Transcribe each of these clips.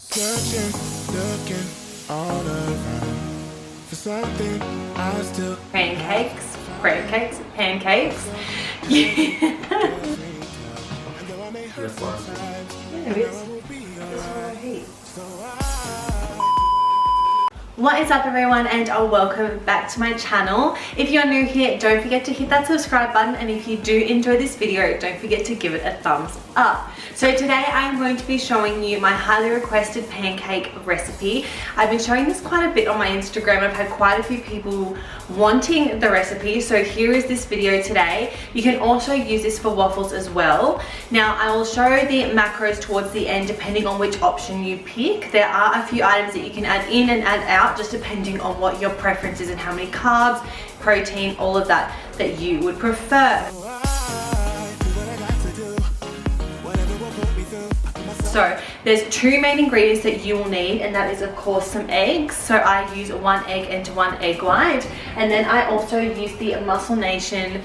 Searching, looking all around for something I still Pancakes. What is up everyone, and welcome back to my channel. If you're new here, don't forget to hit that subscribe button, and if you do enjoy this video, don't forget to give it a thumbs up. So today I'm going to be showing you my highly requested pancake recipe. I've been showing this quite a bit on my Instagram. I've had quite a few people wanting the recipe, so here is this video today. You can also use this for waffles as well. Now I will show the macros towards the end depending on which option you pick. There are a few items that you can add in and add out just depending on what your preference is and how many carbs, protein, all of that you would prefer. So there's two main ingredients that you will need, and that is of course some eggs. So I use 1 egg and 1 egg white, and then I also use the Muscle Nation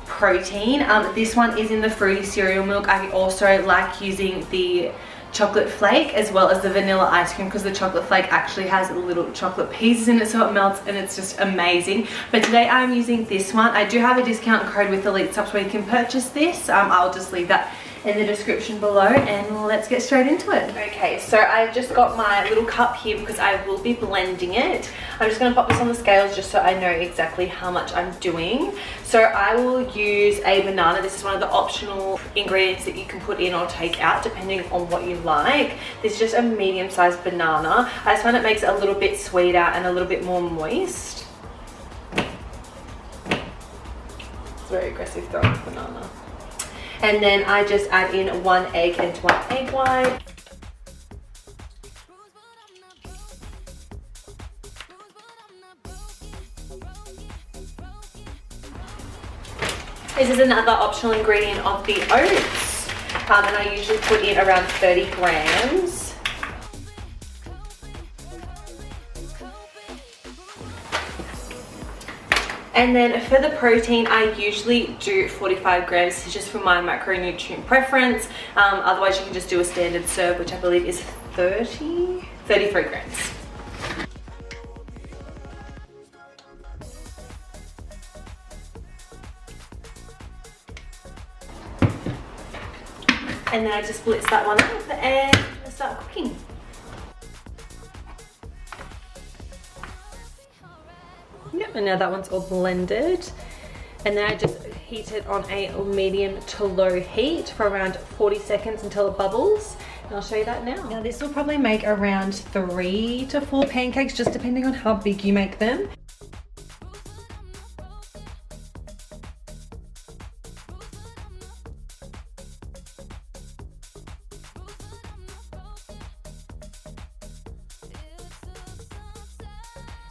protein. This one is in the fruity cereal milk. I also like using the chocolate flake as well as the vanilla ice cream, because the chocolate flake actually has little chocolate pieces in it, so it melts and it's just amazing. But today I'm using this one. I do have a discount code with Elite Stops where you can purchase this. I'll just leave that in the description below, and let's get straight into it. Okay, so I've just got my little cup here because I will be blending it. I'm just going to pop this on the scales just so I know exactly how much I'm doing. So I will use a banana. This is one of the optional ingredients that you can put in or take out depending on what you like. This is just a medium-sized banana. I just find it makes it a little bit sweeter and a little bit more moist. It's very aggressive throwing the banana. And then I just add in 1 egg and 1 egg white. This is another optional ingredient of the oats, and I usually put in around 30 grams. And then for the protein, I usually do 45 grams. This is just for my macronutrient preference. Otherwise you can just do a standard serve, which I believe is 33 grams. And then I just blitz that one up and start cooking. Yep, and now that one's all blended. And then I just heat it on a medium to low heat for around 40 seconds until it bubbles. And I'll show you that now. Now this will probably make around 3 to 4 pancakes, just depending on how big you make them.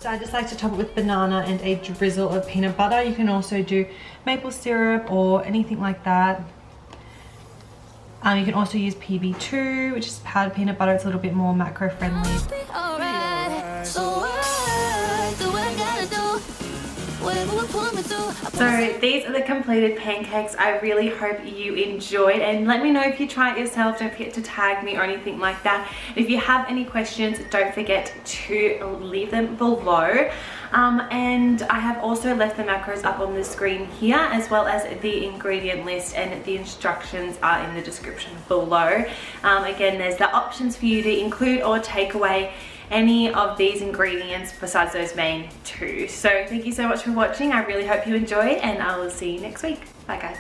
So I just like to top it with banana and a drizzle of peanut butter. You can also do maple syrup or anything like that. You can also use PB2, which is powdered peanut butter. It's a little bit more macro friendly. So these are the completed pancakes. I really hope you enjoyed, and let me know if you try it yourself. Don't forget to tag me or anything like that. If you have any questions, don't forget to leave them below. And I have also left the macros up on the screen here, as well as the ingredient list, and the instructions are in the description below. Again, there's the options for you to include or take away any of these ingredients besides those main two. So thank you so much for watching. I really hope you enjoyed, and I will see you next week. Bye guys.